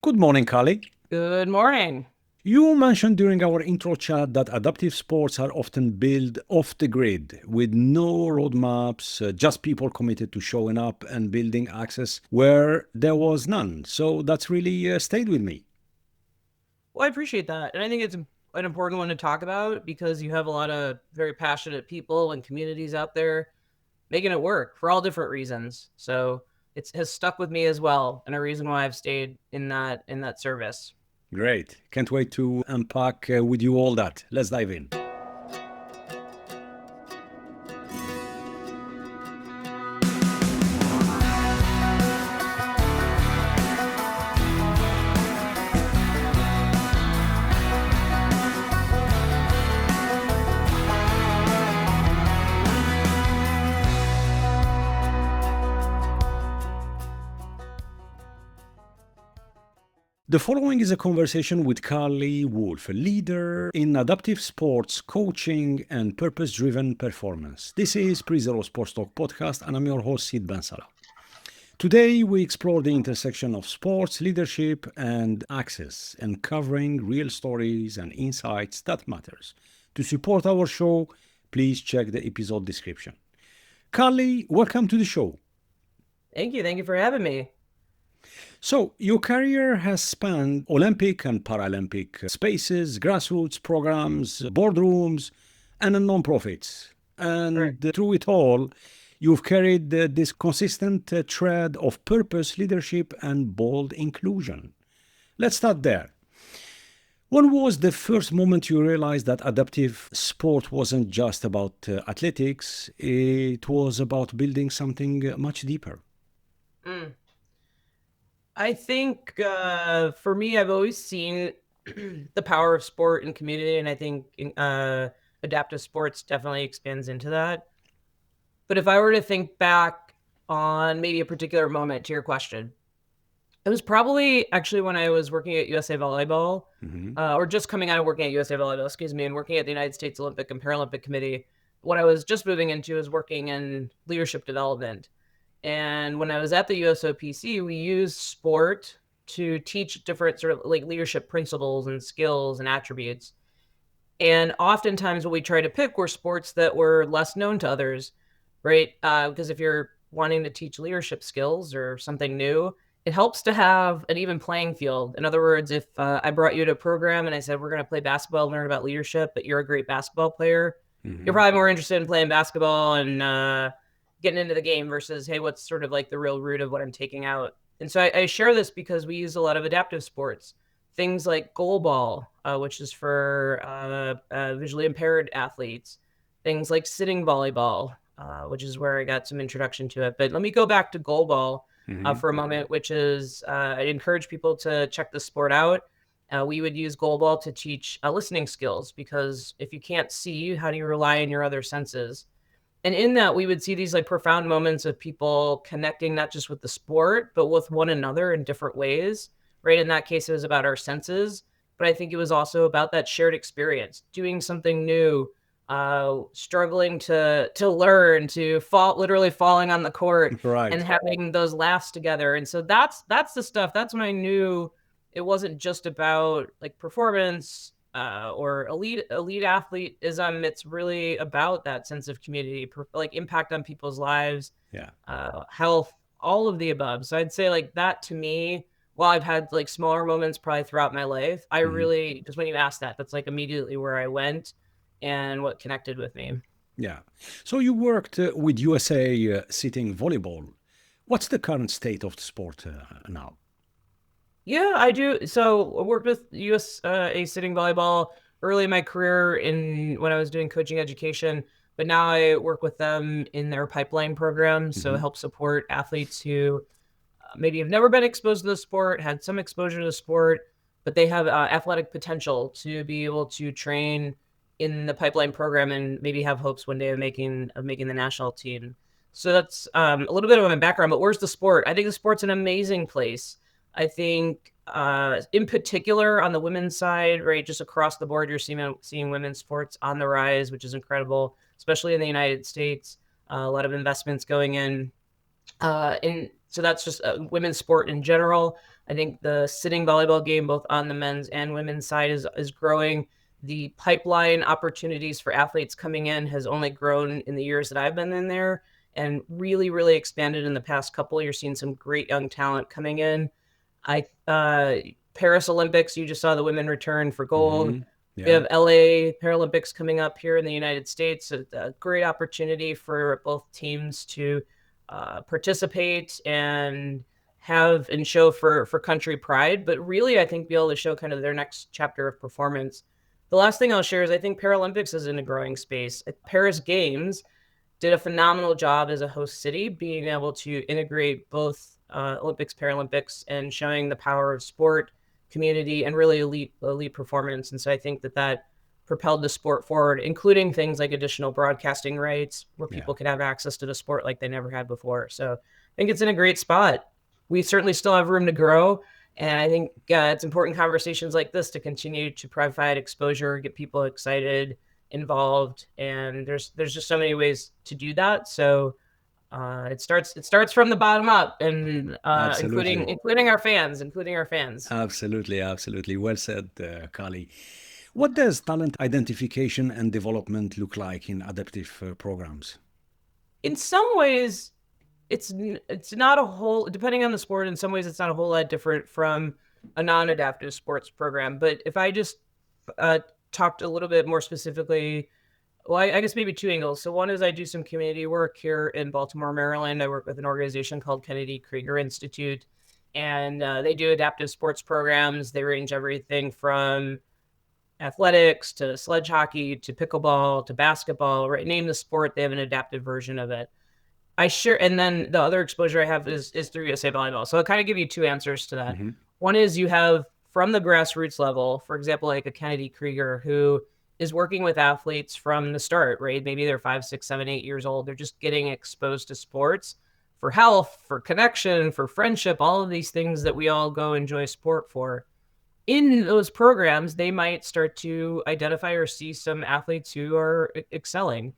Good morning, Carlee. Good morning. You mentioned during our intro chat that adaptive sports are often built off the grid with no roadmaps, just people committed to showing up and building access where there was none. So that's really stayed with me. Well, I appreciate that. And I think it's an important one to talk about because you have a lot of very passionate people and communities out there making it work for all different reasons. So it has stuck with me as well, and a reason why I've stayed in that service. Great. Can't wait to unpack with you all that. Let's dive in. The following is a conversation with Carlee Wolfe, a leader in adaptive sports coaching and purpose driven performance. This is Pre-Zero Sports Talk podcast, and I'm your host, Sid Bensalah. Today, we explore the intersection of sports, leadership, and access, and covering real stories and insights that matters. To support our show, please check the episode description. Carlee, welcome to the show. Thank you. Thank you for having me. So, your career has spanned Olympic and Paralympic spaces, grassroots programs, boardrooms, and nonprofits. Right. And through it all, you've carried this consistent thread of purpose, leadership, and bold inclusion. Let's start there. When was the first moment you realized that adaptive sport wasn't just about athletics, it was about building something much deeper? Mm. I think for me, I've always seen the power of sport and community, and I think adaptive sports definitely expands into that. But if I were to think back on maybe a particular moment to your question, it was probably actually when I was working at USA Volleyball, or just coming out of working at USA Volleyball, excuse me, and working at the United States Olympic and Paralympic Committee. What I was just moving into is working in leadership development. And when I was at the USOPC, we used sport to teach different sort of like leadership principles and skills and attributes. And oftentimes what we try to pick were sports that were less known to others, right? Because if you're wanting to teach leadership skills or something new, it helps to have an even playing field. In other words, if I brought you to a program and I said, we're going to play basketball, learn about leadership, but you're a great basketball player, you're probably more interested in playing basketball and getting into the game versus, hey, what's sort of like the real root of what I'm taking out. And so I share this because we use a lot of adaptive sports, things like goalball, which is for visually impaired athletes, things like sitting volleyball, which is where I got some introduction to it. But let me go back to goalball for a moment, which is I encourage people to check the sport out. We would use goalball to teach listening skills because if you can't see, how do you rely on your other senses? And in that, we would see these like profound moments of people connecting not just with the sport, but with one another in different ways. Right. In that case, it was about our senses, but I think it was also about that shared experience, doing something new, struggling to learn, to fall, literally falling on the court and Right. having those laughs together. And so that's the stuff. That's when I knew it wasn't just about like performance or elite athleteism. It's really about that sense of community, like impact on people's lives, Yeah. health, all of the above. So I'd say like that to me, while I've had like smaller moments probably throughout my life, I really just when you asked that, that's like immediately where I went and what connected with me. Yeah. So you worked with USA Sitting Volleyball. What's the current state of the sport now? Yeah, I do. So I worked with USA Sitting Volleyball early in my career in when I was doing coaching education, but now I work with them in their pipeline program. So Hmm. help support athletes who maybe have never been exposed to the sport, had some exposure to the sport, but they have athletic potential to be able to train in the pipeline program and maybe have hopes one day of making the national team. So that's a little bit of my background. But where's the sport? I think the sport's an amazing place. I think, in particular, on the women's side, right, just across the board, you're seeing women's sports on the rise, which is incredible, especially in the United States. A lot of investments going in. And so that's just women's sport in general. I think the sitting volleyball game, both on the men's and women's side, is growing. The pipeline opportunities for athletes coming in has only grown in the years that I've been in there, and really, really expanded in the past couple. You're seeing some great young talent coming in. Paris Olympics, you just saw the women return for gold. Hmm. We Yeah. have LA Paralympics coming up here in the United States. A great opportunity for both teams to participate and have and show for country pride, but really I think be able to show kind of their next chapter of performance. The last thing I'll share is I think Paralympics is in a growing space. Paris Games did a phenomenal job as a host city, being able to integrate both Olympics, Paralympics, and showing the power of sport, community, and really elite performance. And so I think that propelled the sport forward, including things like additional broadcasting rights, where Yeah. people can have access to the sport like they never had before. So I think it's in a great spot. We certainly still have room to grow. And I think it's important conversations like this to continue to provide exposure, get people excited, involved, and there's just so many ways to do that. So it starts from the bottom up, and Absolutely. including our fans. Absolutely. Absolutely. Well said, Carlee. What does talent identification and development look like in adaptive programs? In some ways, it's not a whole, depending on the sport. In some ways, it's not a whole lot different from a non-adaptive sports program. But if I just talked a little bit more specifically, well, I guess maybe two angles. So one is I do some community work here in Baltimore, Maryland. I work with an organization called Kennedy Krieger Institute, and they do adaptive sports programs. They range everything from athletics to sledge hockey to pickleball to basketball, right? Name the sport, they have an adaptive version of it. And then the other exposure I have is through USA Volleyball. So I'll kind of give you two answers to that. Hmm. One is you have from the grassroots level, for example, like a Kennedy Krieger who is working with athletes from the start, right? Maybe they're 5, 6, 7, 8 years old. They're just getting exposed to sports for health, for connection, for friendship, all of these things that we all go enjoy sport for. In those programs, they might start to identify or see some athletes who are excelling.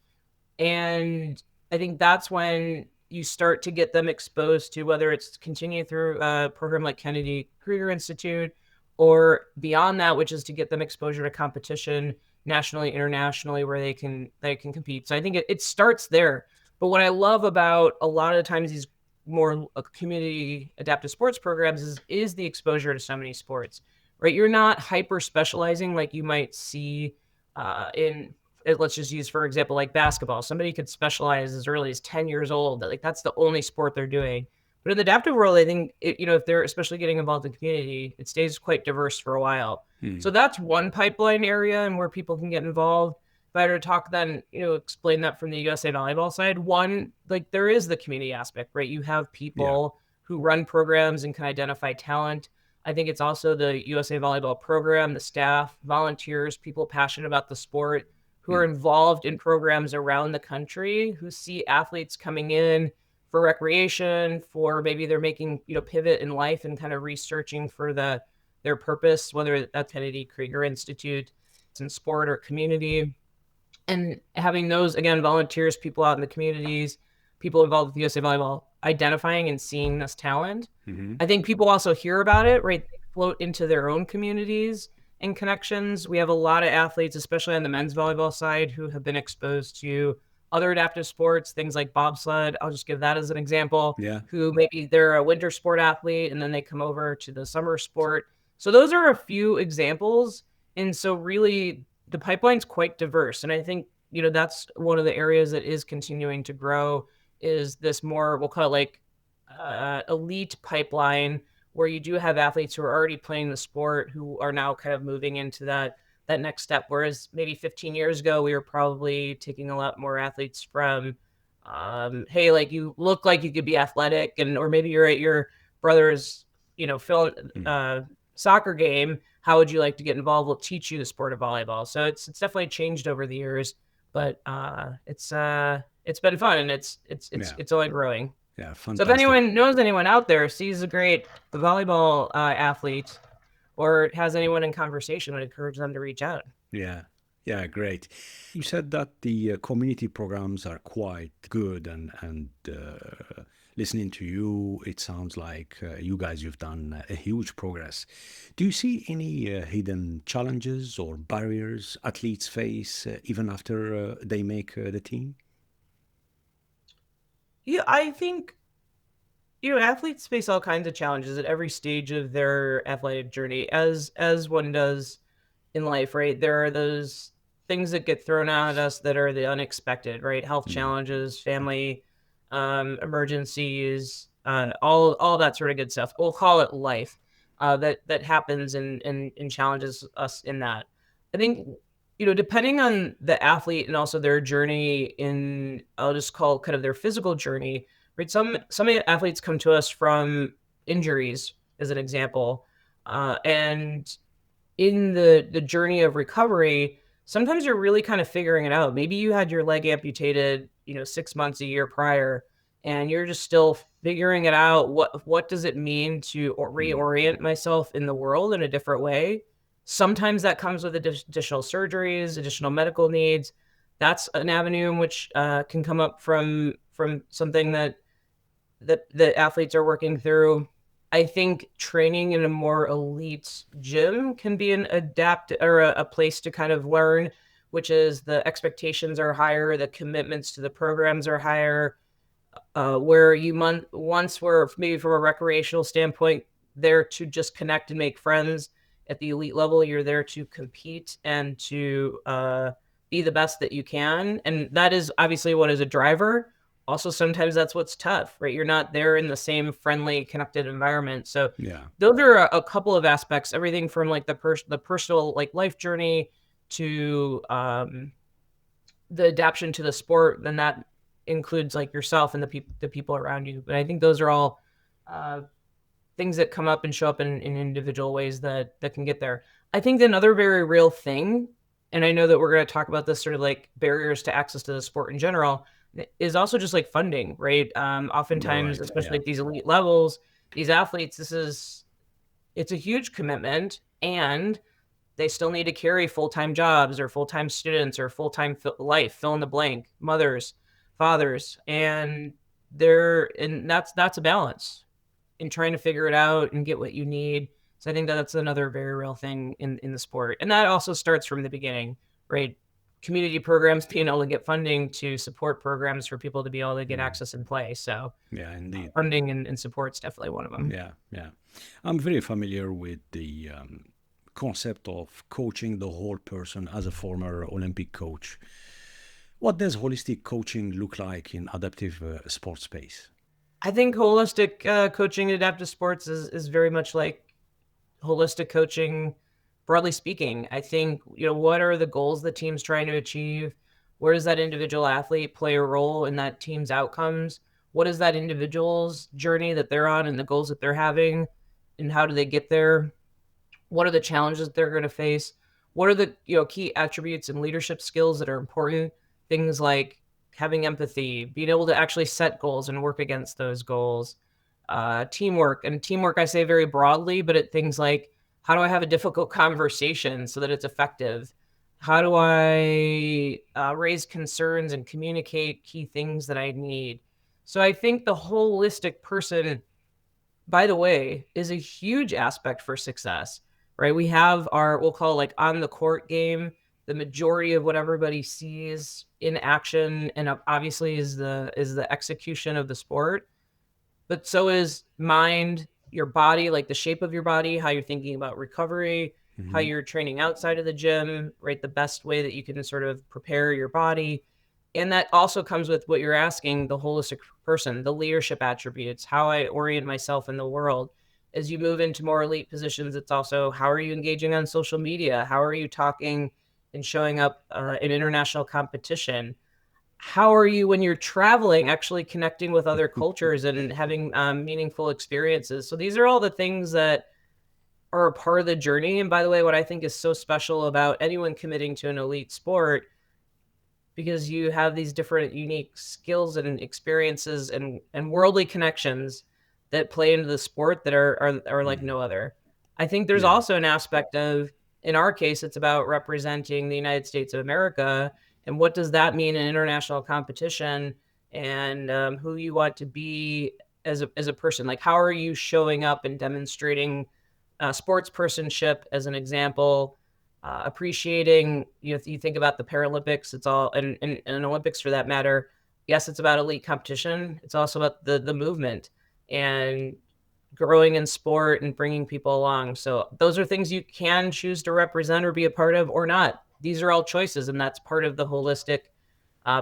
And I think that's when you start to get them exposed to, whether it's continue through a program like Kennedy Krieger Institute or beyond that, which is to get them exposure to competition nationally, internationally, where they can compete. So I think it starts there. But what I love about a lot of the times these more community adaptive sports programs is the exposure to so many sports, right? You're not hyper specializing like you might see in, let's just use, for example, like basketball. Somebody could specialize as early as 10 years old. Like that's the only sport they're doing. But in the adaptive world, I think, if they're especially getting involved in community, it stays quite diverse for a while. So that's one pipeline area and where people can get involved. If I were to talk then, explain that from the USA Volleyball side, one, like there is the community aspect, right? You have people who run programs and can identify talent. I think it's also the USA Volleyball program, the staff, volunteers, people passionate about the sport who are involved in programs around the country, who see athletes coming in for recreation, for maybe they're making, pivot in life and kind of researching for their purpose, whether that's Kennedy Krieger Institute, it's in sport or community. And having those, again, volunteers, people out in the communities, people involved with USA Volleyball, identifying and seeing this talent. I think people also hear about it, right? They float into their own communities and connections. We have a lot of athletes, especially on the men's volleyball side, who have been exposed to other adaptive sports, things like bobsled. I'll just give that as an example. Yeah. Who maybe they're a winter sport athlete and then they come over to the summer sport. So those are a few examples. And so really the pipeline's quite diverse. And I think, that's one of the areas that is continuing to grow is this more, we'll call it like elite pipeline, where you do have athletes who are already playing the sport who are now kind of moving into that next step. Whereas maybe 15 years ago, we were probably taking a lot more athletes from, hey, like you look like you could be athletic, or maybe you're at your brother's, soccer game. How would you like to get involved? We'll teach you the sport of volleyball. So it's definitely changed over the years, but it's been fun, and it's only growing. Yeah, So if fantastic. anyone knows anyone out there, sees a great volleyball athlete, or has anyone in conversation, I'd encourage them to reach out. Yeah, yeah, great. You said that the community programs are quite good and listening to you, it sounds like you guys, you've done a huge progress. Do you see any hidden challenges or barriers athletes face even after they make the team? Yeah, I think, athletes face all kinds of challenges at every stage of their athletic journey, as one does in life, right? There are those things that get thrown at us that are the unexpected, right? Health Mm, challenges, family emergencies, all that sort of good stuff. We'll call it life, that happens and challenges us in that. I think, depending on the athlete and also their journey in, I'll just call kind of their physical journey, right? Some athletes come to us from injuries, as an example, and in the journey of recovery, sometimes you're really kind of figuring it out. Maybe you had your leg amputated, 6 months, a year prior, and you're just still figuring it out. What does it mean to mm, reorient myself in the world in a different way? Sometimes that comes with additional surgeries, additional medical needs. That's an avenue in which can come up from something that athletes are working through. I think training in a more elite gym can be an adapt or a place to kind of learn, which is the expectations are higher, the commitments to the programs are higher, where once were maybe from a recreational standpoint there to just connect and make friends. At the elite level, you're there to compete and to be the best that you can, and that is obviously what is a driver. Also, sometimes that's what's tough, right? You're not there in the same friendly, connected environment. So yeah. those are a couple of aspects, everything from like the personal like life journey to the adaptation to the sport, then that includes like yourself and the people around you. But I think those are all uh, things that come up and show up in individual ways that can get there. I think another very real thing, and I know that we're going to talk about this sort of like barriers to access to the sport in general, is also just like funding, right? You're Oftentimes, right. especially Yeah. at these elite levels, these athletes, it's a huge commitment, and they still need to carry full-time jobs or full-time students or full-time life, fill in the blank, mothers, fathers, and that's a balance in trying to figure it out and get what you need. So I think that's another very real thing in the sport. And that also starts from the beginning, right? Community programs being able to get funding to support programs for people to be able to get Mm, access and play. So yeah, indeed. funding and support is definitely one of them. Yeah, yeah. I'm very familiar with the concept of coaching the whole person as a former Olympic coach. What does holistic coaching look like in adaptive sports space? I think holistic coaching in adaptive sports is very much like holistic coaching, broadly speaking. I think, what are the goals the team's trying to achieve? Where does that individual athlete play a role in that team's outcomes? What is that individual's journey that they're on and the goals that they're having? And how do they get there? What are the challenges they're going to face? What are the key attributes and leadership skills that are important? Things like having empathy, being able to actually set goals and work against those goals, teamwork. And teamwork, I say very broadly, but at things like, how do I have a difficult conversation so that it's effective? How do I raise concerns and communicate key things that I need? So I think the holistic person, by the way, is a huge aspect for success, right? We have we'll call it like on the court game, the majority of what everybody sees in action, and obviously is the execution of the sport, but so is mind, your body, like the shape of your body, how you're thinking about recovery, how Hmm. you're training outside of the gym, right? The best way that you can sort of prepare your body. And that also comes with what you're asking, the holistic person, the leadership attributes, how I orient myself in the world. As you move into more elite positions, it's also how are you engaging on social media? How are you talking and showing up in international competition? How are you when you're traveling, actually connecting with other cultures and having meaningful experiences? So these are all the things that are a part of the journey. And by the way, what I think is so special about anyone committing to an elite sport, because you have these different unique skills and experiences and worldly connections that play into the sport that are like no other. I think there's Yeah. also an aspect of, in our case, it's about representing the United States of America, and what does that mean in international competition, and who you want to be as a person? Like, how are you showing up and demonstrating sports personship as an example? Appreciating, if you think about the Paralympics, it's all and Olympics for that matter. Yes, it's about elite competition. It's also about the movement and growing in sport and bringing people along. So those are things you can choose to represent or be a part of or not. These are all choices, and that's part of the holistic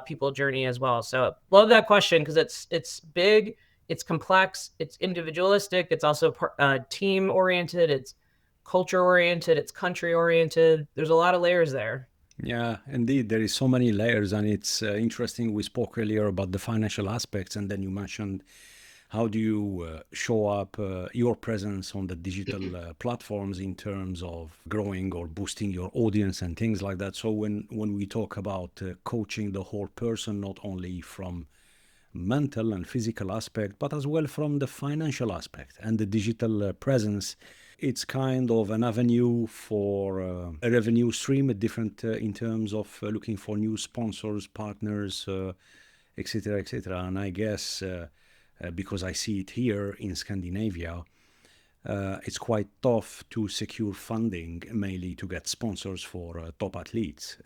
people journey as well. So love that question because it's big, it's complex, it's individualistic, it's also team oriented, it's culture oriented, it's country oriented. There's a lot of layers there. Yeah, indeed, there is so many layers, and it's interesting. We spoke earlier about the financial aspects, and then you mentioned how do you show up your presence on the digital platforms in terms of growing or boosting your audience and things like that. So when we talk about coaching the whole person, not only from mental and physical aspect, but as well from the financial aspect and the digital presence, it's kind of an avenue for a revenue stream, a different in terms of looking for new sponsors, partners, etc., etc. And I guess because I see it here in Scandinavia, it's quite tough to secure funding, mainly to get sponsors for top athletes.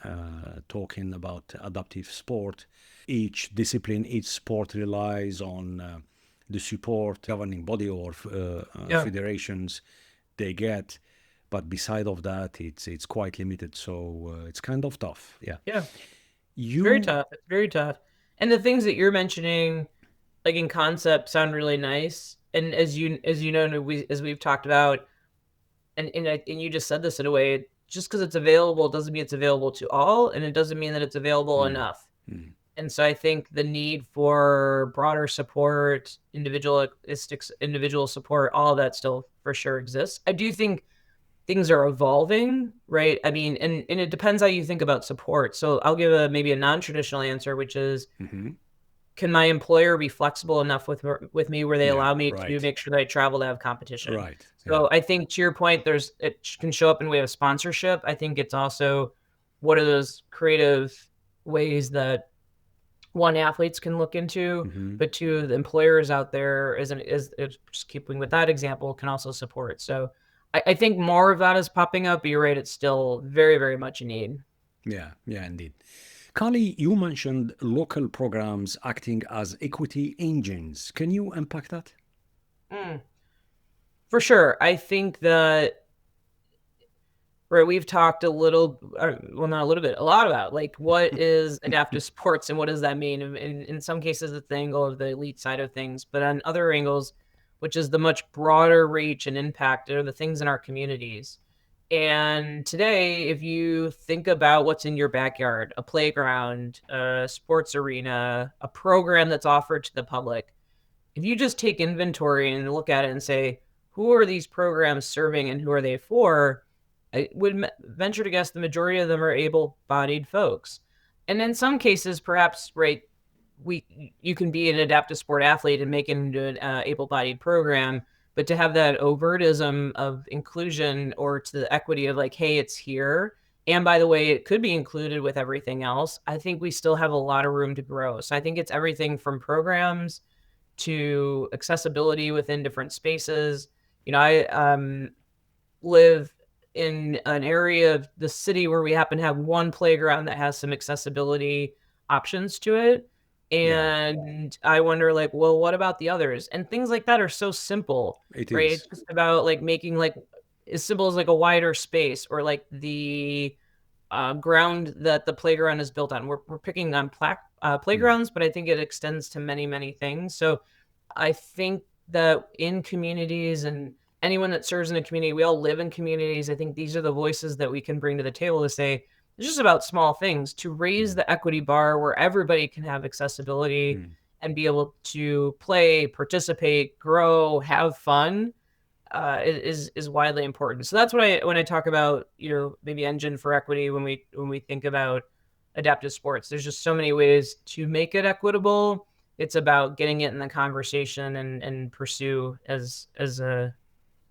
Talking about adaptive sport, each discipline, each sport relies on the support governing body or federations they get, but beside of that, it's quite limited. So it's kind of tough. Yeah. Yeah. Very tough. It's very tough. And the things that you're mentioning, like in concept, sound really nice. And as you know, as we've talked about, and you just said this in a way, just because it's available doesn't mean it's available to all, and it doesn't mean that it's available enough. And so I think the need for broader support, individual support, all of that still for sure exists. I do think things are evolving, right? I mean, and it depends how you think about support. So I'll give maybe a non-traditional answer, which is, can my employer be flexible enough with me where they allow me to make sure that I travel to have competition? Right. So I think to your point, it can show up in way of sponsorship. I think it's also what are those creative ways that one, athletes can look into, but two, the employers out there is just keeping with that example can also support. So I think more of that is popping up, but you're right, it's still very, very much a need. Yeah, indeed. Carlee, you mentioned local programs acting as equity engines. Can you unpack that? For sure. I think that we've talked a lot about like what is adaptive sports and what does that mean? In some cases, it's the angle of the elite side of things, but on other angles, which is the much broader reach and impact, are the things in our communities. And today, if you think about what's in your backyard, a playground, a sports arena, a program that's offered to the public, if you just take inventory and look at it and say, who are these programs serving and who are they for? I would venture to guess the majority of them are able-bodied folks. And in some cases, perhaps, right, you can be an adaptive sport athlete and make it into an able-bodied program, but to have that overtism of inclusion or to the equity of like, hey, it's here, and by the way, it could be included with everything else, I think we still have a lot of room to grow. So I think it's everything from programs to accessibility within different spaces. I live in an area of the city where we happen to have one playground that has some accessibility options to it. And I wonder, like, well, what about the others? And things like that are so simple, right? It's just about like making like as simple as like a wider space or like the ground that the playground is built on. We're picking on playgrounds, but I think it extends to many, many things. So I think that in communities and anyone that serves in a community, we all live in communities. I think these are the voices that we can bring to the table to say, it's just about small things to raise the equity bar where everybody can have accessibility and be able to play, participate, grow, have fun is widely important. So that's what when I talk about, maybe engine for equity, when we think about adaptive sports, there's just so many ways to make it equitable. It's about getting it in the conversation and pursue as a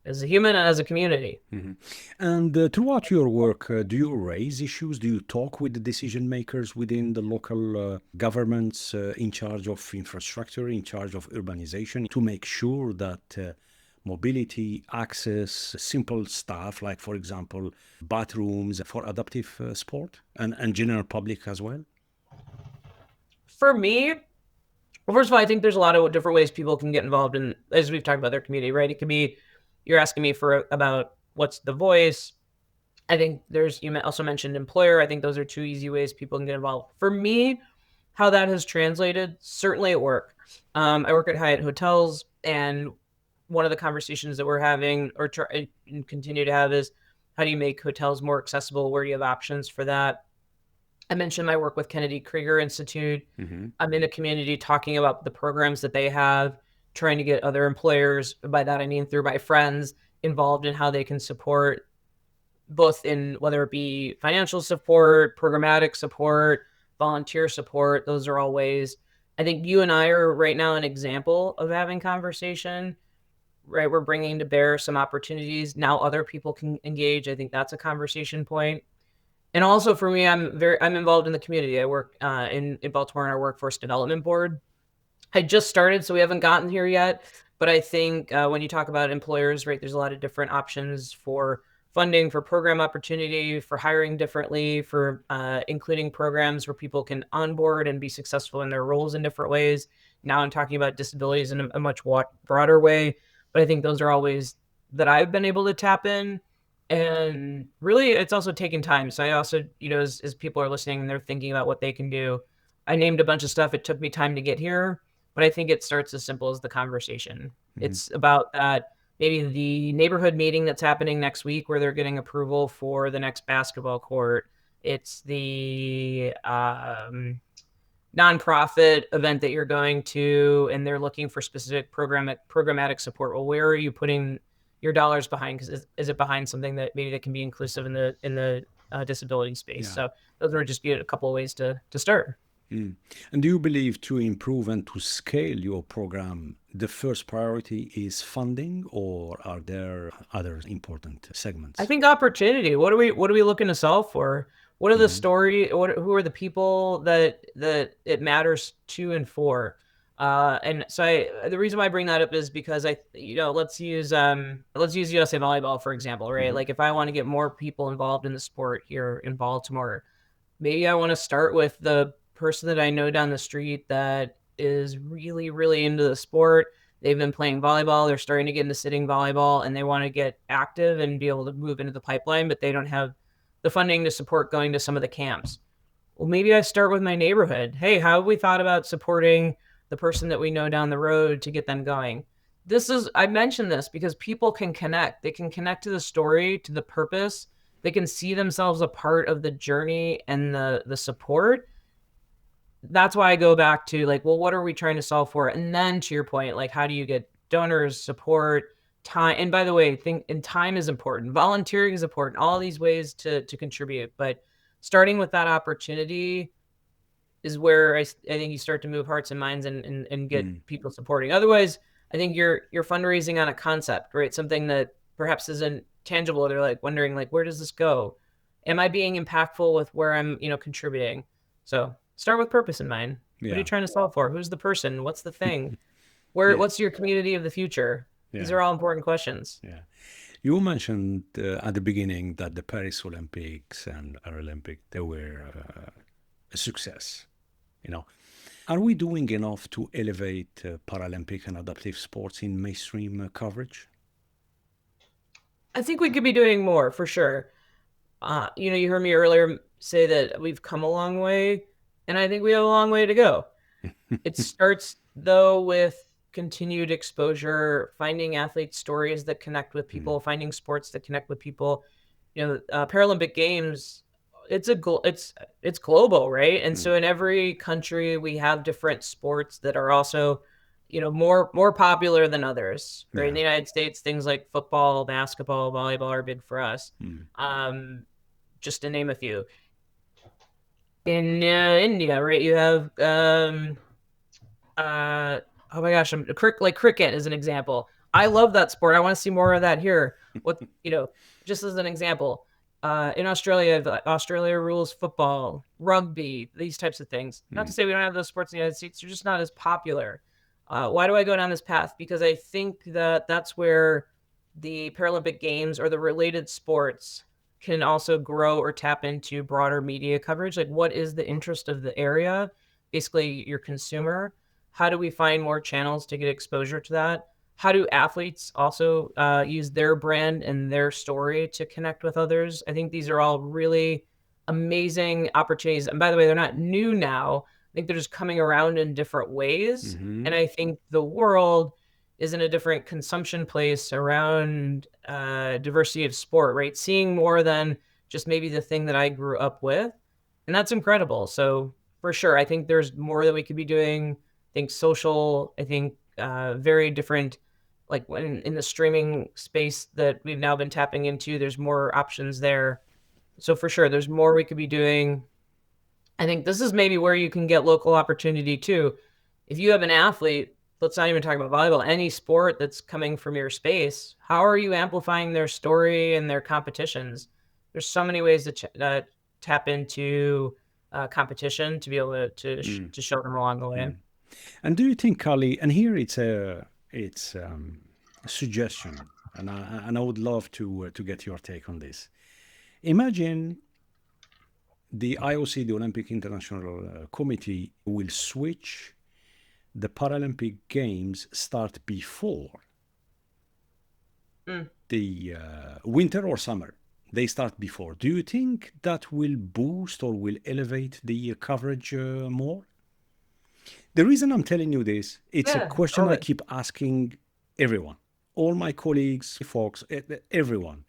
as a human and as a community. Mhm. And throughout your work, do you raise issues? Do you talk with the decision makers within the local governments in charge of infrastructure, in charge of urbanization, to make sure that mobility, access, simple stuff like, for example, bathrooms for adaptive sport and general public as well? For me, well, first of all, I think there's a lot of different ways people can get involved in, as we've talked about, their community, right? It could be, you're asking me for about what's the voice. I think you also mentioned employer. I think those are two easy ways people can get involved. For me, how that has translated, certainly at work. I work at Hyatt Hotels, and one of the conversations that we're having or try and continue to have is, how do you make hotels more accessible? Where do you have options for that? I mentioned my work with Kennedy Krieger Institute. Hmm. I'm in a community talking about the programs that they have, trying to get other employers, by that I mean through my friends, involved in how they can support, both in whether it be financial support, programmatic support, volunteer support. Those are all ways. I think you and I are right now an example of having conversation, right? We're bringing to bear some opportunities. Now other people can engage. I think that's a conversation point. And also for me, I'm involved in the community. I work in Baltimore in our workforce development board. I just started, so we haven't gotten here yet. But I think when you talk about employers, right, there's a lot of different options for funding, for program opportunity, for hiring differently, for including programs where people can onboard and be successful in their roles in different ways. Now I'm talking about disabilities in a much broader way. But I think those are all ways that I've been able to tap in. And really, it's also taking time. So I also, as people are listening and they're thinking about what they can do, I named a bunch of stuff. It took me time to get here, but I think it starts as simple as the conversation. Hmm. It's about that, maybe the neighborhood meeting that's happening next week where they're getting approval for the next basketball court. It's the nonprofit event that you're going to, and they're looking for specific programmatic support. Well, where are you putting your dollars behind? Because is it behind something that maybe that can be inclusive in the disability space? Yeah. So those are just a couple of ways to start. Mm. And do you believe to improve and to scale your program, the first priority is funding, or are there other important segments? I think opportunity. What are we looking to solve for? What are the Hmm. who are the people that it matters to and for? And so the reason why I bring that up is because let's use USA Volleyball, for example, right? Hmm. Like if I want to get more people involved in the sport here in Baltimore, maybe I want to start with the person that I know down the street that is really, really into the sport. They've been playing volleyball. They're starting to get into sitting volleyball, and they want to get active and be able to move into the pipeline, but they don't have the funding to support going to some of the camps. Well, maybe I start with my neighborhood. Hey, how have we thought about supporting the person that we know down the road to get them going? I mentioned this because people can connect. They can connect to the story, to the purpose. They can see themselves a part of the journey and the support. That's why I go back to like, well, what are we trying to solve for? And then to your point, like, how do you get donors, support, time? And by the way, time is important. Volunteering is important. All these ways to contribute, but starting with that opportunity is where I think you start to move hearts and minds and get people supporting. Otherwise, I think you're fundraising on a concept, right? Something that perhaps isn't tangible. They're like wondering, like, where does this go? Am I being impactful with where I'm, contributing? So start with purpose in mind. What are you Yeah. trying to solve for? Who's the person? What's the thing? Yeah. What's your community of the future? These Yeah. are all important questions. Yeah. You mentioned at the beginning that the Paris Olympics and Paralympic, they were a success. You know, are we doing enough to elevate Paralympic and adaptive sports in mainstream coverage? I think we could be doing more for sure. You heard me earlier say that we've come a long way, and I think we have a long way to go. It starts though with continued exposure, finding athlete stories that connect with people, finding sports that connect with people. Paralympic Games, it's global, right? And so in every country we have different sports that are also, more popular than others, right? In Yeah. the United States, things like football, basketball, volleyball are big for us. Mm. Just to name a few. In India, right, you have oh my gosh, cricket is an example. I love that sport. I want to see more of that here. What, just as an example, in Australia rules football, rugby, these types of things. Not to say we don't have those sports in the United States, they're just not as popular. Why do I go down this path? Because I think that that's where the Paralympic Games or the related sports can also grow or tap into broader media coverage. Like, what is the interest of the area? Basically, your consumer. How do we find more channels to get exposure to that? How do athletes also use their brand and their story to connect with others? I think these are all really amazing opportunities. And by the way, they're not new now. I think they're just coming around in different ways. And I think the world is in a different consumption place around diversity of sport, right? Seeing more than just maybe the thing that I grew up with. And that's incredible. So for sure, I think there's more that we could be doing. I think social, I think very different, like when in the streaming space that we've now been tapping into, there's more options there. So for sure, there's more we could be doing. I think this is maybe where you can get local opportunity too. If you have an athlete, let's not even talk about volleyball, any sport that's coming from your space, how are you amplifying their story and their competitions? There's so many ways to tap into competition to be able to show them along the way. And do you think, Carlee, and here it's a suggestion, and I would love to get your take on this. Imagine the IOC, the Olympic International Committee, will switch the Paralympic Games start before the winter or summer. They start before. Do you think that will boost or will elevate the coverage more? The reason I'm telling you this, it's a question I keep asking everyone, all my colleagues, folks, everyone,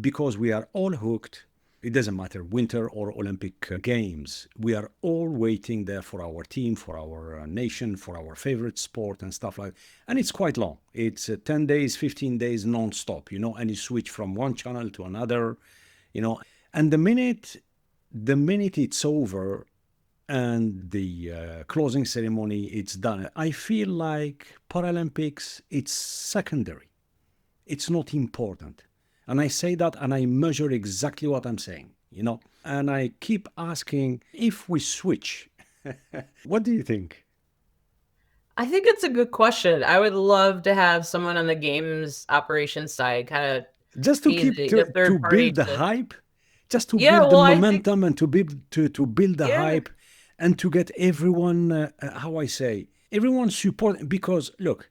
because we are all hooked. It doesn't matter, winter or Olympic Games. We are all waiting there for our team, for our nation, for our favorite sport and stuff like that. And it's quite long. It's 10 days, 15 days non-stop, and you switch from one channel to another, And the minute it's over and the closing ceremony, it's done, I feel like Paralympics, it's secondary. It's not important. And I say that and I measure exactly what I'm saying, And I keep asking, if we switch, what do you think? I think it's a good question. I would love to have someone on the games operations side kind of just to keep to build the hype, just to build the momentum and to build the hype and to get everyone, everyone support. Because look,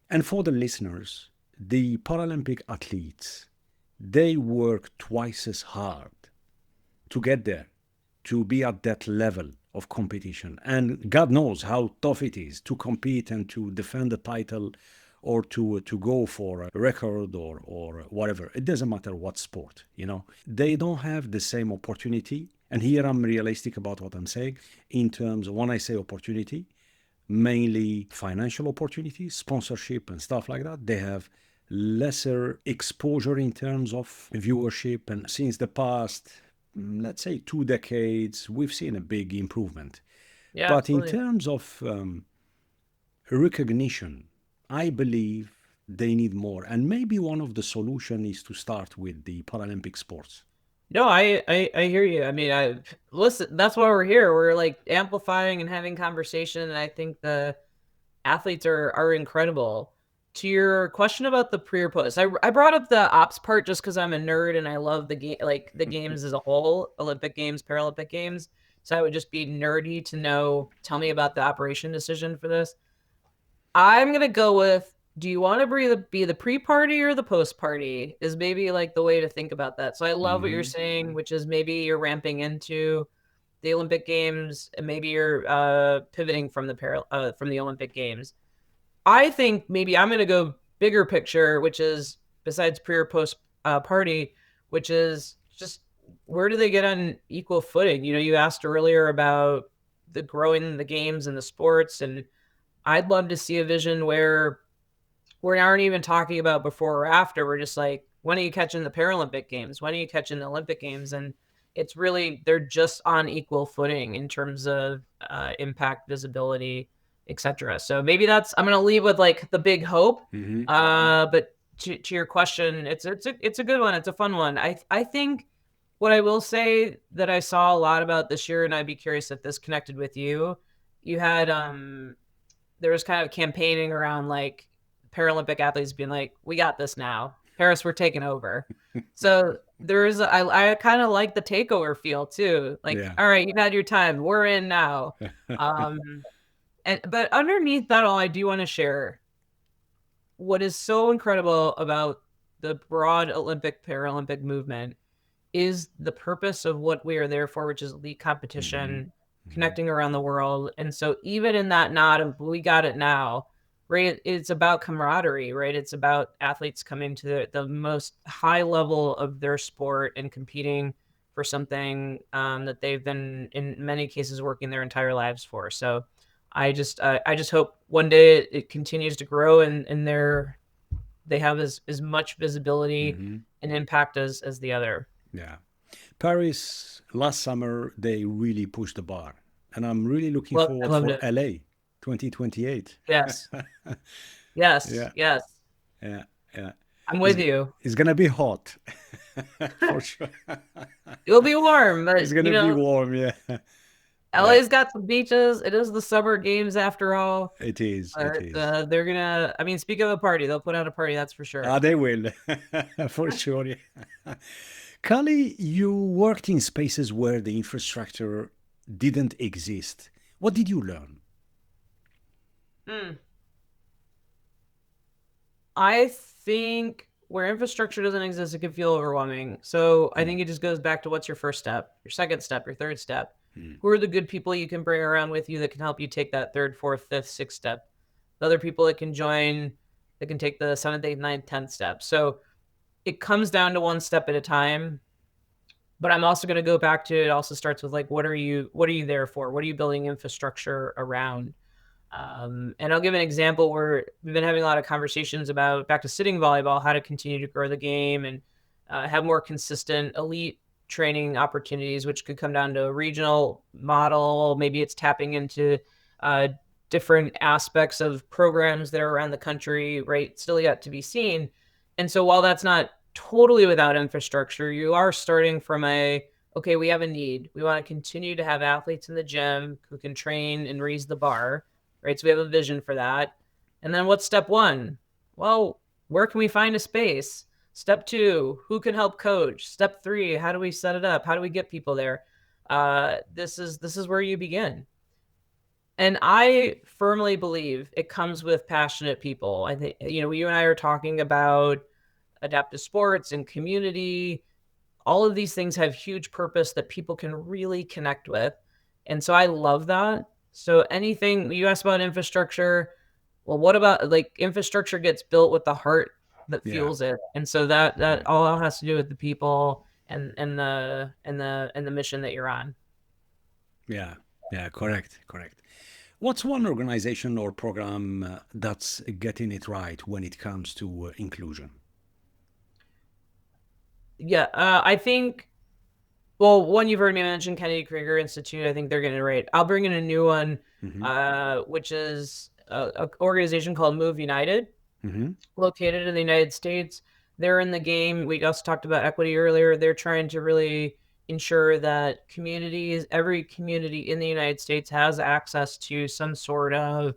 and for the listeners, the Paralympic athletes, they work twice as hard to get there, to be at that level of competition. And God knows how tough it is to compete and to defend the title or to go for a record or whatever. It doesn't matter what sport, They don't have the same opportunity. And here I'm realistic about what I'm saying in terms of when I say opportunity, mainly financial opportunity, sponsorship and stuff like that. They have lesser exposure in terms of viewership. And since the past, let's say 2 decades, we've seen a big improvement. Yeah, but absolutely. In terms of recognition, I believe they need more. And maybe one of the solutions is to start with the Paralympic sports. No, I hear you. I mean, listen, that's why we're here. We're like amplifying and having conversation. And I think the athletes are incredible. To your question about the pre or post, I brought up the ops part just because I'm a nerd and I love the game, like the games as a whole, Olympic Games, Paralympic Games. So I would just be nerdy to tell me about the operation decision for this. I'm going to go with, do you want to be the pre-party or the post-party is maybe like the way to think about that. So I love what you're saying, which is maybe you're ramping into the Olympic Games and maybe you're pivoting from the Olympic Games. I think maybe I'm going to go bigger picture, which is besides pre or post party, which is just where do they get on equal footing? You asked earlier about the growing the games and the sports, and I'd love to see a vision where we aren't even talking about before or after. We're just like, when are you catching the Paralympic Games? When are you catching the Olympic Games? And it's really, they're just on equal footing in terms of impact, visibility. etc. So maybe I'm going to leave with like the big hope. Mhm. But to your question, it's a good one. It's a fun one. I think what I will say that I saw a lot about this year, and I'd be curious if this connected with you. You had there was kind of campaigning around like Paralympic athletes being like, "We got this now, Paris, we're taking over." So I kind of like the takeover feel too. Like, Yeah. all right, you've had your time, we're in now. But underneath that all, I do want to share what is so incredible about the broad Olympic Paralympic movement is the purpose of what we are there for, which is elite competition, connecting around the world. And so even in that nod of we got it now, right? It's about camaraderie, right? It's about athletes coming to the most high level of their sport and competing for something that they've been in many cases working their entire lives for. So I just hope one day it continues to grow and they have as much visibility and impact as the other. Yeah. Paris last summer, they really pushed the bar. And I'm really looking I forward loved for it. LA 2028. Yes. Yes. Yeah, Yes. yeah, yeah. I'm It's, with you. it's gonna be hot for sure. It'll be warm, It's but gonna be warm, yeah. Yeah, LA's got some beaches. It is the summer games after all. it is. It But is. they're gonna. I mean, speak of a party, they'll put out a party. That's for Ah, sure. they will, for sure. Yeah. Carlee, you worked in spaces where the infrastructure didn't exist. What did you learn? Hmm. I think where infrastructure doesn't exist, it can feel overwhelming. So I think it just goes back to what's your first step, your second step, your third step. Who are the good people you can bring around with you that can help you take that third, fourth, fifth, sixth step? The other people that can join, that can take the seventh, eighth, ninth, 10th step. So it comes down to one step at a time. But I'm also going to go back to it also starts with like, what are you there for? What are you building infrastructure around? And I'll give an example where we've been having a lot of conversations about back to sitting volleyball, how to continue to grow the game and have more consistent elite training opportunities, which could come down to a regional model. Maybe it's tapping into different aspects of programs that are around the country, right? Still yet to be seen. And so while that's not totally without infrastructure, you are starting from okay, we have a need. We want to continue to have athletes in the gym who can train and raise the bar, right? So we have a vision for that. And then what's step one? Well, where can we find a space? Step two, who can help coach? Step three, how do we set it up? How do we get people there? This is where you begin. And I firmly believe it comes with passionate people. I think, you and I are talking about adaptive sports and community. All of these things have huge purpose that people can really connect with. And so I love that. So anything you asked about infrastructure, well, what about like infrastructure gets built with the heart that Yeah. fuels it. And so that all has to do with the people and the mission that you're on. Yeah. Yeah. Correct. Correct. What's one organization or program that's getting it right when it comes to inclusion? Yeah, I think, well, one you've heard me mention, Kennedy Krieger Institute. I think they're getting it right. I'll bring in a new one, which is an organization called Move United, located in the United States. They're in the game. We also talked about equity earlier. They're trying to really ensure that every community in the United States has access to some sort of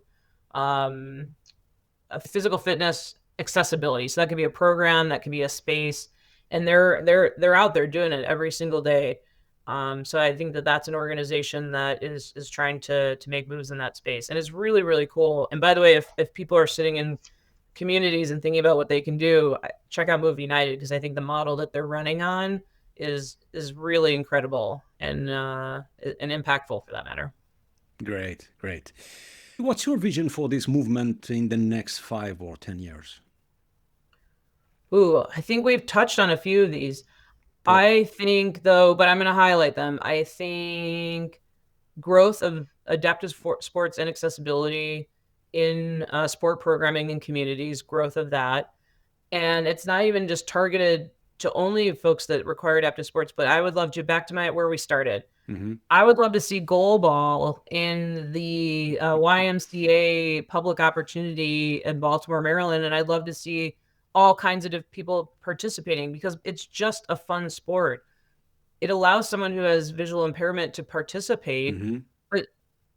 a physical fitness accessibility. So that could be a program, that could be a space, and they're out there doing it every single day. So I think that's an organization that is trying to make moves in that space, and it's really really cool. And by the way, if people are sitting in communities and thinking about what they can do, check out Move United, because I think the model that they're running on is really incredible and impactful for that matter. Great. Great. What's your vision for this movement in the next 5 or 10 years? Ooh, I think we've touched on a few of these. Good. I think, though, but I'm going to highlight them. I think growth of adaptive sports and accessibility in sport programming in communities, growth of that. And it's not even just targeted to only folks that require adaptive sports, but I would love to, back to where we started. Mm-hmm. I would love to see goalball in the YMCA public opportunity in Baltimore, Maryland, and I'd love to see all kinds of people participating because it's just a fun sport. It allows someone who has visual impairment to participate, Mm-hmm. but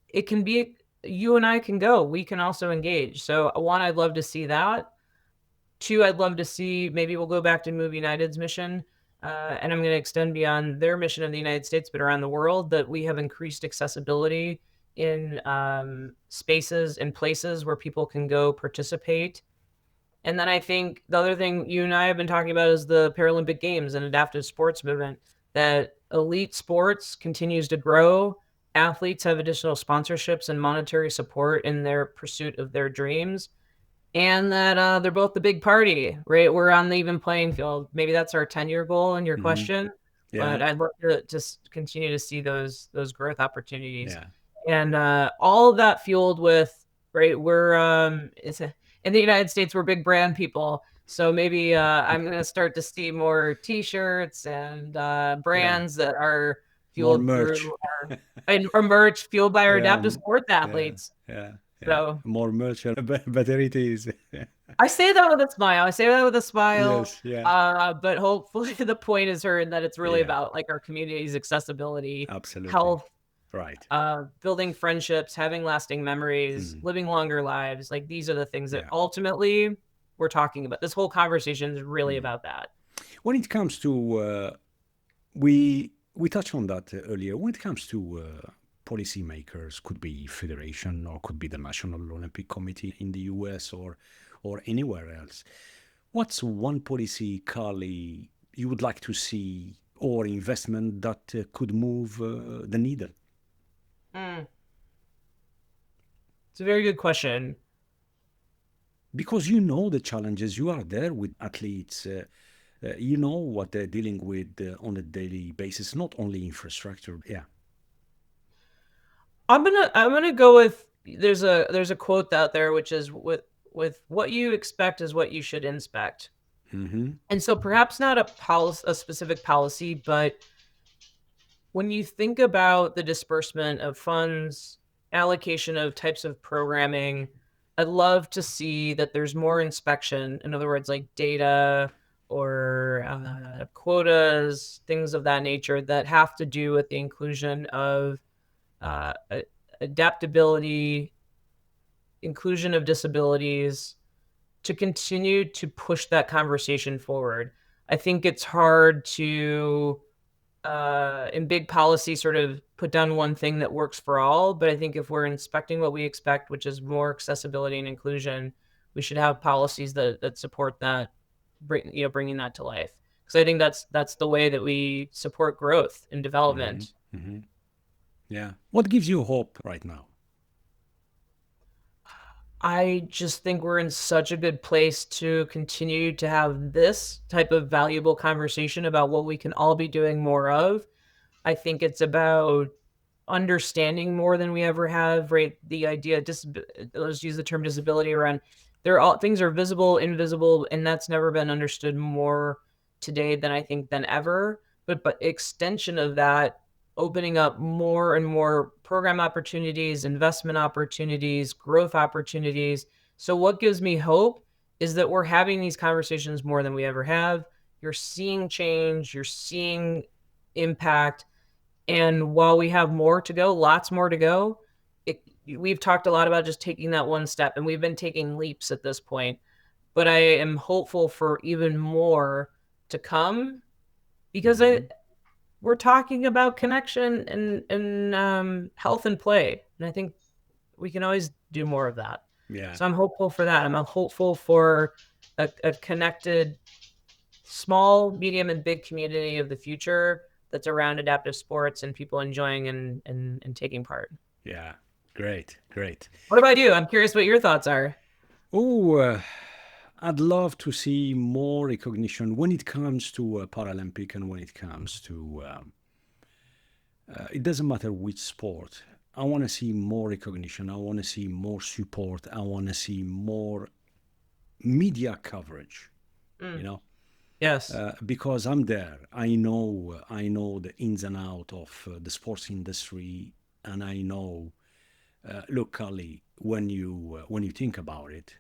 it can be, you and I can go. We can also engage. So one, I'd love to see that. Two, I'd love to see, maybe we'll go back to Move United's mission, and I'm going to extend beyond their mission in the United States, but around the world, that we have increased accessibility in spaces and places where people can go participate. And then I think the other thing you and I have been talking about is the Paralympic Games and adaptive sports movement, that elite sports continues to grow. Athletes have additional sponsorships and monetary support in their pursuit of their dreams. And that they're both the big party, right? We're on the even playing field. Maybe that's our 10-year goal in your Mm-hmm. question, Yeah. but I'd love to just continue to see those growth opportunities. Yeah. And all of that fueled with, right, we're in the United States, we're big brand people. So maybe I'm going to start to see more T-shirts and brands that are fueled through our merch, fueled by our adaptive sports athletes. Yeah. So more merch, better it is. I say that with a smile. Yes. Yeah. But hopefully the point is heard that it's really about like our community's accessibility, Absolutely. health, right, building friendships, having lasting memories, living longer lives. Like these are the things that ultimately we're talking about. This whole conversation is really about that. When it comes to, we touched on that earlier. When it comes to policymakers, could be federation or could be the National Olympic Committee in the US or anywhere else. What's one policy, Carlee, you would like to see or investment that could move the needle? It's a very good question. Because you know the challenges, you are there with athletes, you know what they're dealing with on a daily basis, not only infrastructure. Yeah. I'm gonna go with, there's a quote out there which is with what you expect is what you should inspect. Mm-hmm. And so perhaps not a specific policy, but when you think about the disbursement of funds, allocation of types of programming, I'd love to see that there's more inspection. In other words, like data or quotas, things of that nature that have to do with the inclusion of adaptability, inclusion of disabilities, to continue to push that conversation forward. I think it's hard to, in big policy, sort of put down one thing that works for all. But I think if we're inspecting what we expect, which is more accessibility and inclusion, we should have policies that support that, bringing that to life. Because I think that's the way that we support growth and development. Mm-hmm. Yeah. What gives you hope right now? I just think we're in such a good place to continue to have this type of valuable conversation about what we can all be doing more of. I think it's about understanding more than we ever have, right? The idea, let's use the term disability around, things are visible, invisible, and that's never been understood more today than ever. But extension of that, opening up more and more program opportunities, investment opportunities, growth opportunities. So what gives me hope is that we're having these conversations more than we ever have. You're seeing change, you're seeing impact. And while we have more to go, lots more to go, we've talked a lot about just taking that one step, and we've been taking leaps at this point. But I am hopeful for even more to come, because we're talking about connection and health and play. And I think we can always do more of that. Yeah. So I'm hopeful for that. I'm hopeful for a connected, small, medium, and big community of the future that's around adaptive sports and people enjoying and taking part. Yeah. Great. What about you? I'm curious what your thoughts are. Oh, I'd love to see more recognition when it comes to Paralympic and when it comes to, it doesn't matter which sport. I want to see more recognition. I want to see more support. I want to see more media coverage, you know? Yes. Because I'm there. I know the ins and out of the sports industry, and I know. Look, Carlee, when you think about it,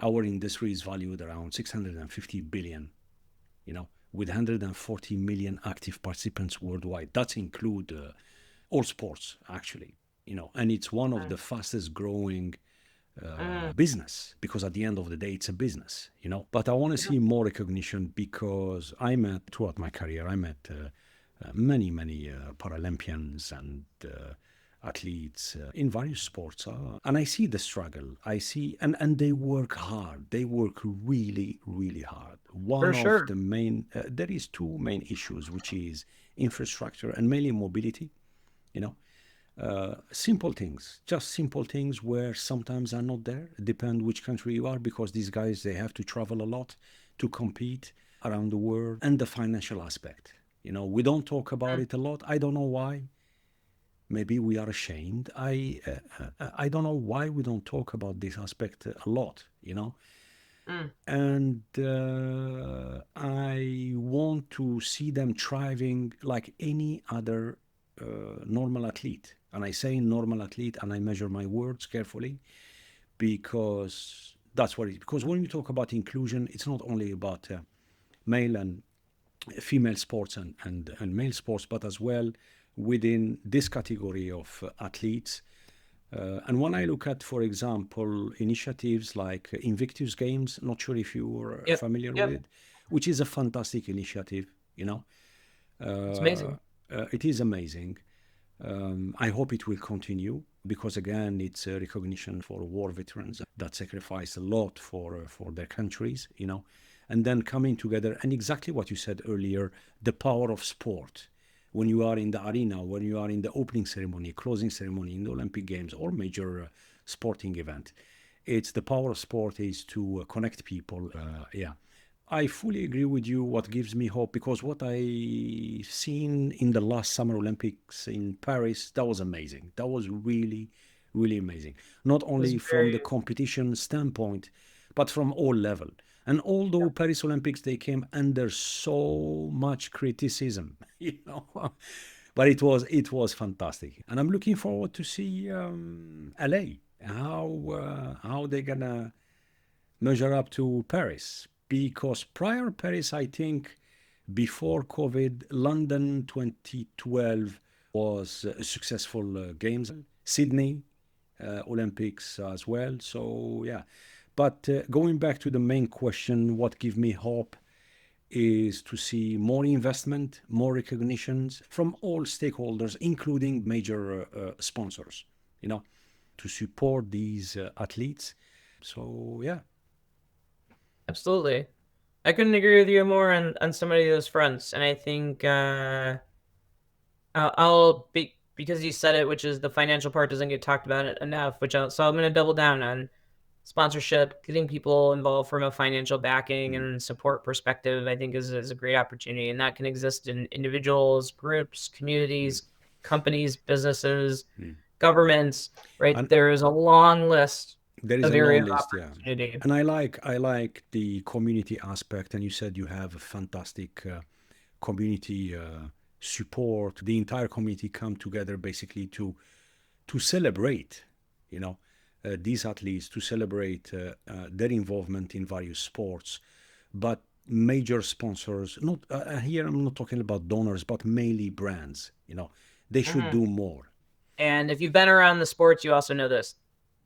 our industry is valued around 650 billion. With 140 million active participants worldwide. That include all sports, actually. And it's one of Mm, the fastest growing mm, business, because at the end of the day it's a business. But I want to yeah, see more recognition, because I met throughout my career, I met many Paralympians and athletes in various sports, and I see the struggle. I see, and they work hard. They work really, really hard. for One of sure. the main There is two main issues, which is infrastructure and mainly mobility. You know, simple things, just simple things where sometimes are not there. Depend which country you are, because these guys, they have to travel a lot to compete around the world. And the financial aspect, we don't talk about Mm, it a lot. I don't know why. Maybe we are ashamed. I don't know why we don't talk about this aspect a lot. mm, And I want to see them thriving like any other normal athlete. And I say normal athlete, and I measure my words carefully, because that's what it is. Because when you talk about inclusion, it's not only about male and female sports and male sports, but as well within this category of athletes. And when I look at, for example, initiatives like Invictus Games, not sure if you are yep. familiar with Yep. it, which is a fantastic initiative. It's Uh, amazing. it is amazing. I hope it will continue, because again, it's a recognition for war veterans that sacrifice a lot for their countries. And then coming together, and exactly what you said earlier, the power of sport. When you are in the arena, when you are in the opening ceremony, closing ceremony, in the Olympic Games or major sporting event, it's the power of sport is to connect people. Yeah, I fully agree with you. What gives me hope, because what I seen in the last Summer Olympics in Paris, that was amazing. That was really, really amazing. Not It was only from very the competition standpoint, but from all level. And although Paris Olympics, they came under so much criticism, but it was fantastic, and I'm looking forward to see LA, how they're gonna measure up to Paris. Because prior Paris, I think before COVID, London 2012 was a successful games. Sydney Olympics as well. So yeah, but going back to the main question, what gives me hope is to see more investment, more recognitions from all stakeholders, including major sponsors, you know, to support these athletes. So yeah. absolutely. I couldn't agree with you more on so many of those fronts, and I think I'll be because you said it, which is the financial part doesn't get talked about it enough. So I'm going to double down on sponsorship, getting people involved from a financial backing Mm, and support perspective. I think is a great opportunity, and that can exist in individuals, groups, mm, communities, companies, businesses, mm. governments. Right, And there is a long list there is of a long area of list, yeah. opportunity. And I like the community aspect. And you said you have a fantastic community support. The entire community come together basically to celebrate, you know, these athletes, to celebrate their involvement in various sports. But major sponsors, not here, I'm not talking about donors, but mainly brands. They should Mhm. do more. And if you've been around the sports, you also know this.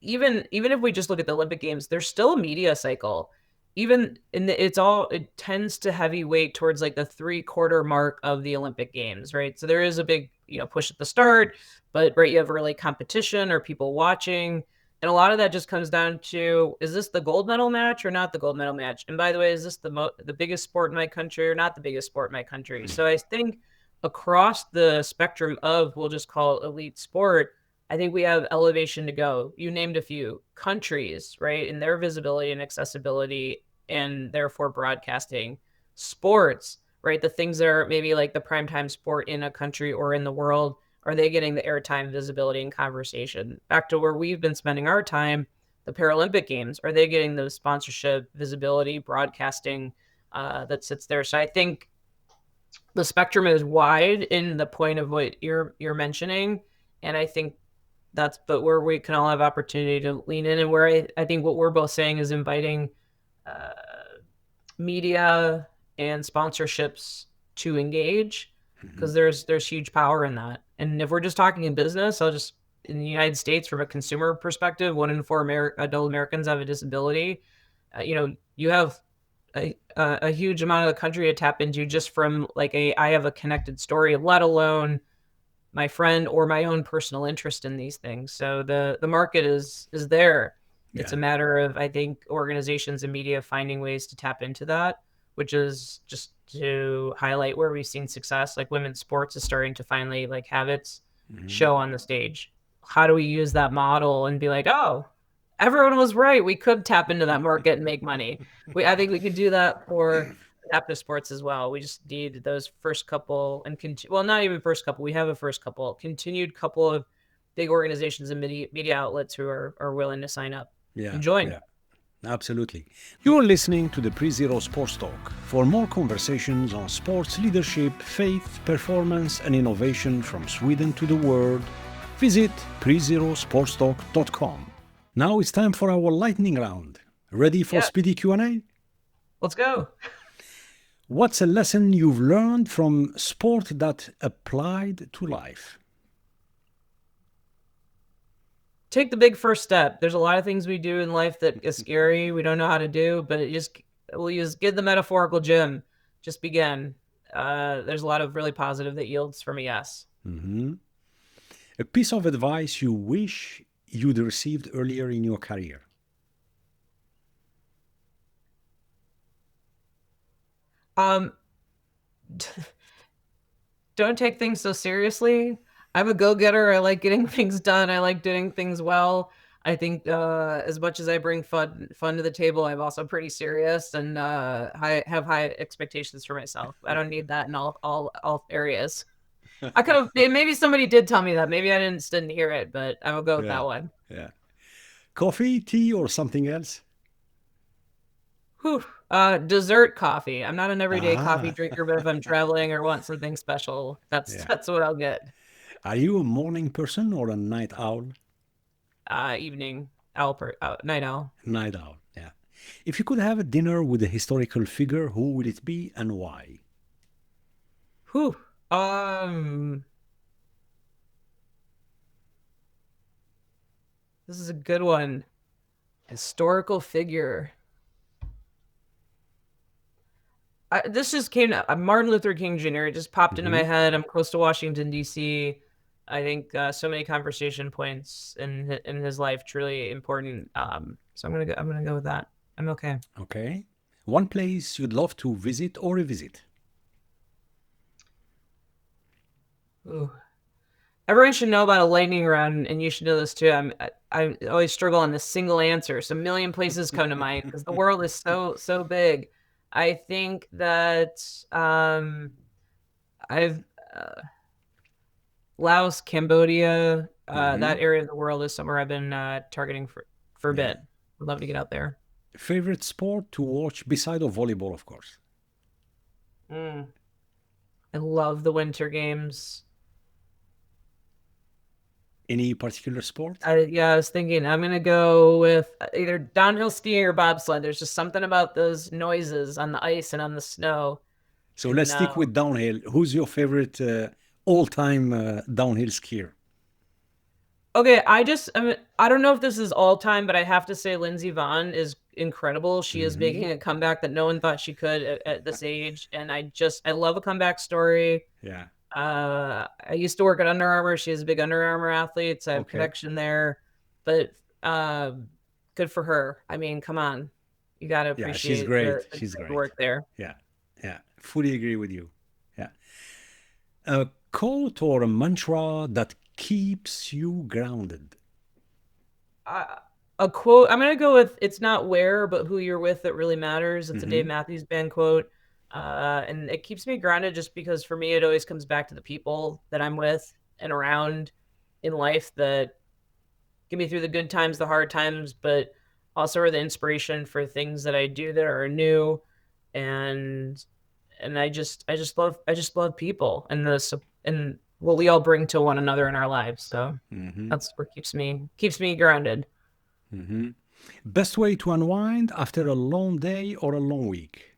Even if we just look at the Olympic Games, there's still a media cycle. Even in it tends to heavyweight towards like the 3/4 mark of the Olympic Games, right? So there is a big, push at the start, but right, you have early competition or people watching. And a lot of that just comes down to, is this the gold medal match or not the gold medal match? And by the way, is this the biggest sport in my country or not the biggest sport in my country? So I think across the spectrum of, we'll just call it elite sport, I think we have elevation to go. You named a few countries, right? And their visibility and accessibility, and therefore broadcasting sports, right? The things that are maybe like the primetime sport in a country or in the world, are they getting the airtime, visibility, and conversation? Back to where we've been spending our time, the Paralympic Games, are they getting the sponsorship, visibility, broadcasting? that sits there. So I think the spectrum is wide in the point of what you're mentioning, and I think but where we can all have opportunity to lean in, and where I think what we're both saying is inviting uh, media and sponsorships to engage, because there's huge power in that. And if we're just talking in business, in the United States, from a consumer perspective, 1 in 4 adult Americans have a disability. You have a huge amount of the country to tap into just from like I have a connected story, let alone my friend or my own personal interest in these things. So the market is there. It's a matter of, I think, organizations and media finding ways to tap into that, which is just to highlight where we've seen success. Like women's sports is starting to finally like have its show on the stage. How do we use that model and be like, oh, everyone was right. We could tap into that market and make money. I think we could do that for adaptive sports as well. We just need those first couple not even first couple. We have a first couple, continued couple of big organizations and media outlets who are willing to sign up and join. Yeah. Absolutely. You're listening to the Pre-Zero Sports Talk. For more conversations on sports leadership, faith, performance, and innovation from Sweden to the world, visit prezerosportstalk.com. Now it's time for our lightning round. Ready for speedy Q&A? Let's go. What's a lesson you've learned from sport that applied to life? Take the big first step. There's a lot of things we do in life that is scary. We don't know how to do, but we'll get the metaphorical gym. Just begin. There's a lot of really positive that yields from a yes. A piece of advice you wish you'd received earlier in your career? Don't take things so seriously. I'm a go-getter. I like getting things done. I like doing things well. I think as much as I bring fun to the table, I'm also pretty serious, and I have high expectations for myself. I don't need that in all areas. I could have, maybe somebody did tell me that. Maybe I didn't hear it, but I will go with that one. Yeah. Coffee, tea, or something else? Dessert coffee. I'm not an everyday coffee drinker, but if I'm traveling or want something special, that's what I'll get. Are you a morning person or a night owl? Evening owl, night owl. Night owl, yeah. If you could have a dinner with a historical figure, who would it be and why? This is a good one. Historical figure. This just came to Martin Luther King Jr. It just popped into my head. I'm close to Washington, D.C. I think so many conversation points in his life, truly important. So I'm gonna go with that. I'm okay. Okay. One place you'd love to visit or revisit? Ooh. Everyone should know about a lightning round, and you should know this too. I always struggle on this single answer. So a million places come to mind because the world is so big. I think that Laos, Cambodia, that area of the world is somewhere I've been targeting for a bit. I'd love to get out there. Favorite sport to watch beside of volleyball, of course? I love the Winter Games. Any particular sport? I was thinking I'm going to go with either downhill skiing or bobsled. There's just something about those noises on the ice and on the snow. So let's stick with downhill. Who's your favorite all-time downhill skier? Okay, I don't know if this is all-time, but I have to say Lindsey Vonn is incredible. She is making a comeback that no one thought she could at this age, and I love a comeback story. Yeah. I used to work at Under Armour. She is a big Under Armour athlete, so I have a connection there. But good for her. I mean, come on. You got to appreciate she's great. She's great. Work there. Yeah. Fully agree with you. Yeah. A quote or a mantra that keeps you grounded? A quote. I'm going to go with, it's not where, but who you're with that really matters. It's a Dave Matthews Band quote. And it keeps me grounded just because for me, it always comes back to the people that I'm with and around in life that get me through the good times, the hard times, but also are the inspiration for things that I do that are new and I just love people and and what we all bring to one another in our lives. So that's what keeps me grounded. Best way to unwind after a long day or a long week?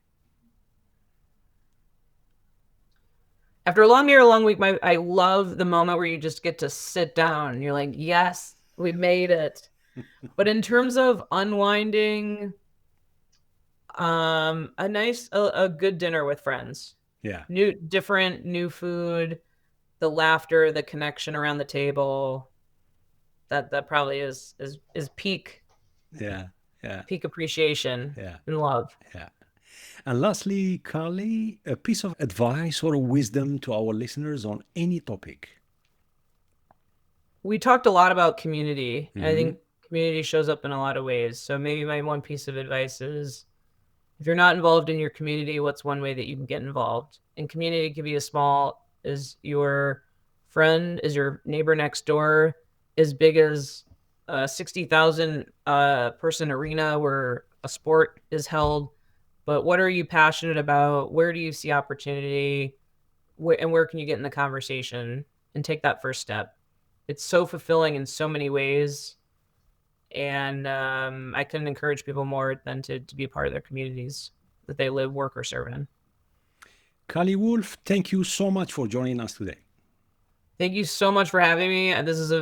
After a long day or a long week, I love the moment where you just get to sit down and you're like, yes, we made it. But in terms of unwinding, a good dinner with friends. Yeah. New food, the laughter, the connection around the table. That probably is peak appreciation and love. Yeah. And lastly, Carlee, a piece of advice or wisdom to our listeners on any topic. We talked a lot about community. I think community shows up in a lot of ways. So maybe my one piece of advice is, if you're not involved in your community, what's one way that you can get involved? And community can be as small as your friend, as your neighbor next door, as big as a 60,000 person arena where a sport is held. But what are you passionate about? Where do you see opportunity? And where can you get in the conversation and take that first step? It's so fulfilling in so many ways. And I couldn't encourage people more than to be a part of their communities that they live, work, or serve in. Carlee Wolfe, thank you so much for joining us today. Thank you so much for having me. And this is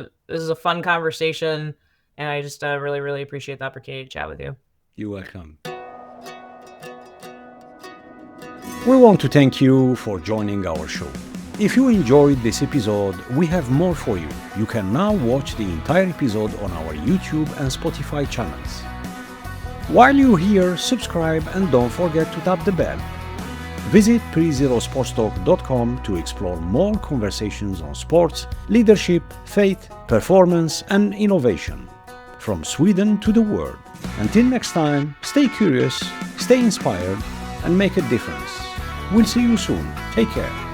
a fun conversation, and I just really, really appreciate the opportunity to chat with you. You're welcome. We want to thank you for joining our show. If you enjoyed this episode, we have more for you. You can now watch the entire episode on our YouTube and Spotify channels. While you're here, subscribe and don't forget to tap the bell. Visit prezerosportstalk.com to explore more conversations on sports, leadership, faith, performance, and innovation. From Sweden to the world. Until next time, stay curious, stay inspired, and make a difference. We'll see you soon. Take care.